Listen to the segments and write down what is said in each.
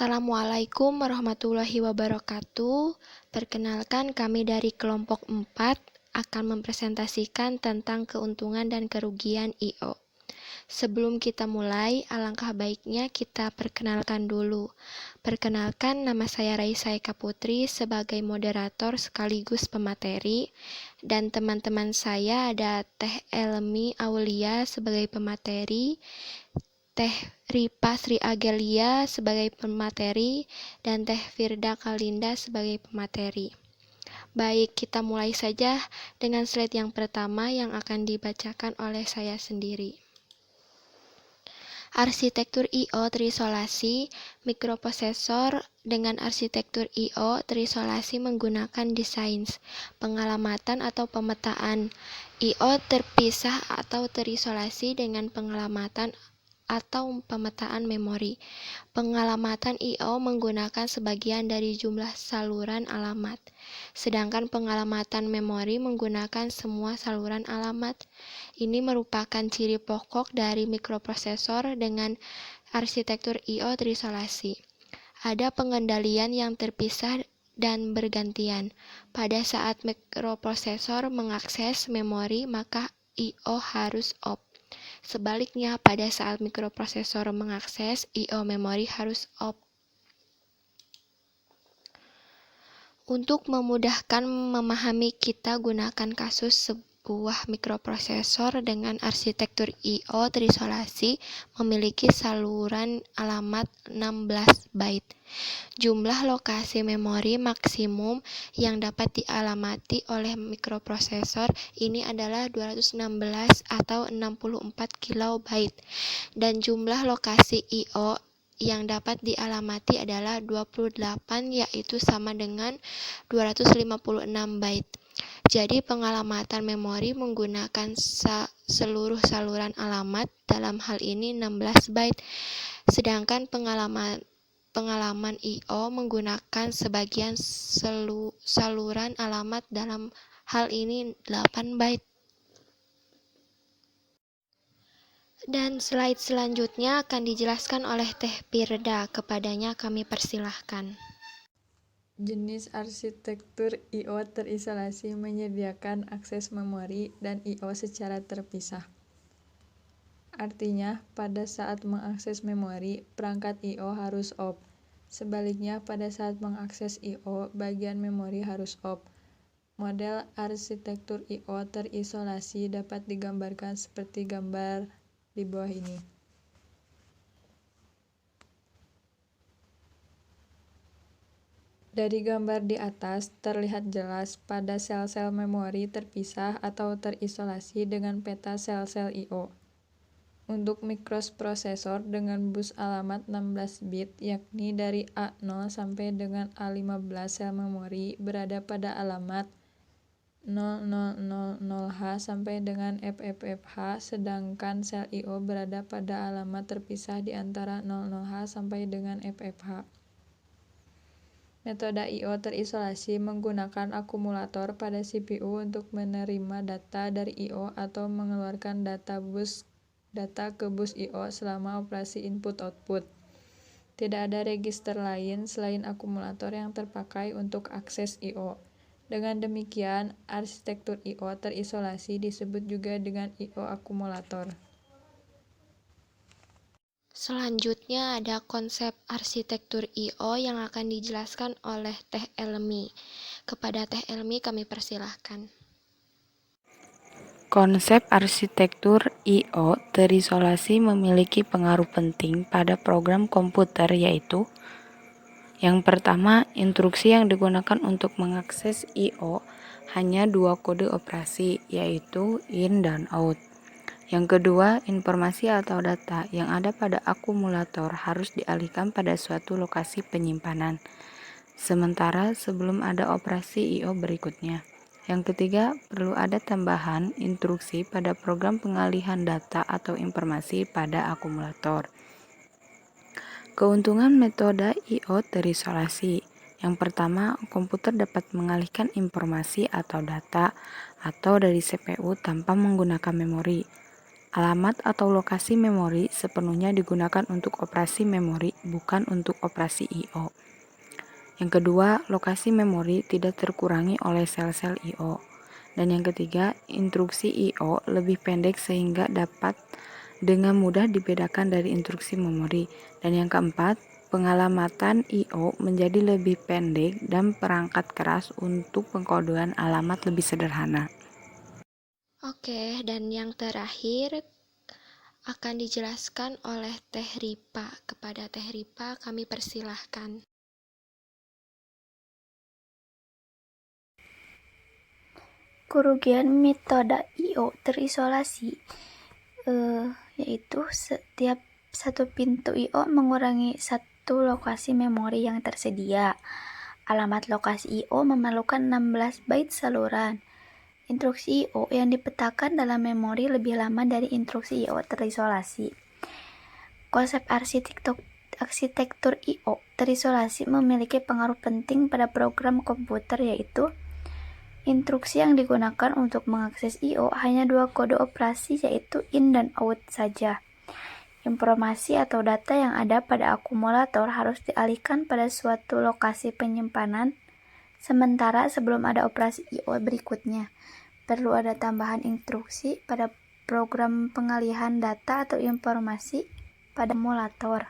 Assalamualaikum warahmatullahi wabarakatuh. Perkenalkan, kami dari kelompok 4 akan mempresentasikan tentang keuntungan dan kerugian I.O. Sebelum kita mulai, alangkah baiknya kita perkenalkan dulu. Perkenalkan, nama saya Raisa Eka Putri sebagai moderator sekaligus pemateri, dan teman-teman saya ada Teh Elmi Aulia sebagai pemateri, Teh Ripa Sri Agelia sebagai pemateri, dan Teh Firda Kalinda sebagai pemateri. Baik, kita mulai saja dengan slide yang pertama yang akan dibacakan oleh saya sendiri. Arsitektur I.O. terisolasi. Mikroprosesor dengan arsitektur I.O. terisolasi menggunakan desain, pengalamatan atau pemetaan. I.O. terpisah atau terisolasi dengan pengalamatan atau pemetaan memori. Pengalamatan I.O. menggunakan sebagian dari jumlah saluran alamat, sedangkan pengalamatan memori menggunakan semua saluran alamat. Ini merupakan ciri pokok dari mikroprosesor dengan arsitektur I.O. terisolasi. Ada pengendalian yang terpisah dan bergantian. Pada saat mikroprosesor mengakses memori, maka I.O. harus off. Sebaliknya, pada saat mikroprosesor mengakses, I.O. memori harus off. Untuk memudahkan memahami, kita gunakan kasus sebuah mikroprosesor dengan arsitektur I.O. terisolasi memiliki saluran alamat 16 byte. Jumlah lokasi memori maksimum yang dapat dialamati oleh mikroprosesor ini adalah 216 atau 64 kilobyte, dan jumlah lokasi I.O. yang dapat dialamati adalah 28, yaitu sama dengan 256 byte. Jadi pengalamatan memori menggunakan seluruh saluran alamat, dalam hal ini 16 byte, sedangkan pengalaman I.O. menggunakan sebagian saluran alamat, dalam hal ini 8 byte. Dan slide selanjutnya akan dijelaskan oleh Teh Firda. Kepadanya kami persilahkan. Jenis arsitektur I.O. terisolasi menyediakan akses memori dan I.O. secara terpisah. Artinya, pada saat mengakses memori, perangkat I.O. harus off. Sebaliknya, pada saat mengakses I.O., bagian memori harus off. Model arsitektur I.O. terisolasi dapat digambarkan seperti gambar di bawah ini. Dari gambar di atas, terlihat jelas pada sel-sel memori terpisah atau terisolasi dengan peta sel-sel I.O. Untuk mikroprosesor dengan bus alamat 16 bit, yakni dari A0 sampai dengan A15, sel memori berada pada alamat 0000H sampai dengan FFFH, sedangkan sel I.O. berada pada alamat terpisah di antara 00H sampai dengan FFH. Metode I.O. terisolasi menggunakan akumulator pada CPU untuk menerima data dari I.O. atau mengeluarkan data ke bus I.O. selama operasi input-output. Tidak ada register lain selain akumulator yang terpakai untuk akses I.O. Dengan demikian, arsitektur I.O. terisolasi disebut juga dengan I.O. akumulator. Selanjutnya ada konsep arsitektur I.O. yang akan dijelaskan oleh Teh Elmi. Kepada Teh Elmi kami persilahkan. Konsep arsitektur I.O. terisolasi memiliki pengaruh penting pada program komputer, yaitu yang pertama, instruksi yang digunakan untuk mengakses I.O. hanya 2 kode operasi, yaitu in dan out. Yang kedua, informasi atau data yang ada pada akumulator harus dialihkan pada suatu lokasi penyimpanan, sementara sebelum ada operasi I.O. berikutnya. Yang ketiga, perlu ada tambahan instruksi pada program pengalihan data atau informasi pada akumulator. Keuntungan metode I.O. terisolasi. Yang pertama, komputer dapat mengalihkan informasi atau data atau dari CPU tanpa menggunakan memori. Alamat atau lokasi memori sepenuhnya digunakan untuk operasi memori, bukan untuk operasi I/O. Yang kedua, lokasi memori tidak terkurangi oleh sel-sel I/O. Dan yang ketiga, instruksi I/O lebih pendek sehingga dapat dengan mudah dibedakan dari instruksi memori. Dan yang keempat, pengalamatan I/O menjadi lebih pendek dan perangkat keras untuk pengkodean alamat lebih sederhana. Oke, dan yang terakhir akan dijelaskan oleh Teh Ripa. Kepada Teh Ripa kami persilahkan. Kerugian metode I/O terisolasi yaitu setiap satu pintu I/O mengurangi satu lokasi memori yang tersedia. Alamat lokasi I/O memerlukan 16 byte saluran. Instruksi I/O yang dipetakan dalam memori lebih lama dari instruksi I/O terisolasi. Konsep arsitektur I/O terisolasi memiliki pengaruh penting pada program komputer, yaitu instruksi yang digunakan untuk mengakses I/O hanya dua kode operasi, yaitu in dan out saja. Informasi atau data yang ada pada akumulator harus dialihkan pada suatu lokasi penyimpanan, sementara sebelum ada operasi I/O berikutnya, perlu ada tambahan instruksi pada program pengalihan data atau informasi pada akumulator.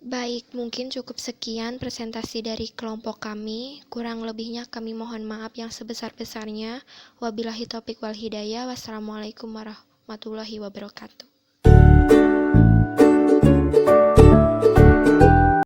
Baik, mungkin cukup sekian presentasi dari kelompok kami. Kurang lebihnya kami mohon maaf yang sebesar-besarnya. Wabillahi taufiq wal hidayah. Wassalamualaikum warahmatullahi wabarakatuh.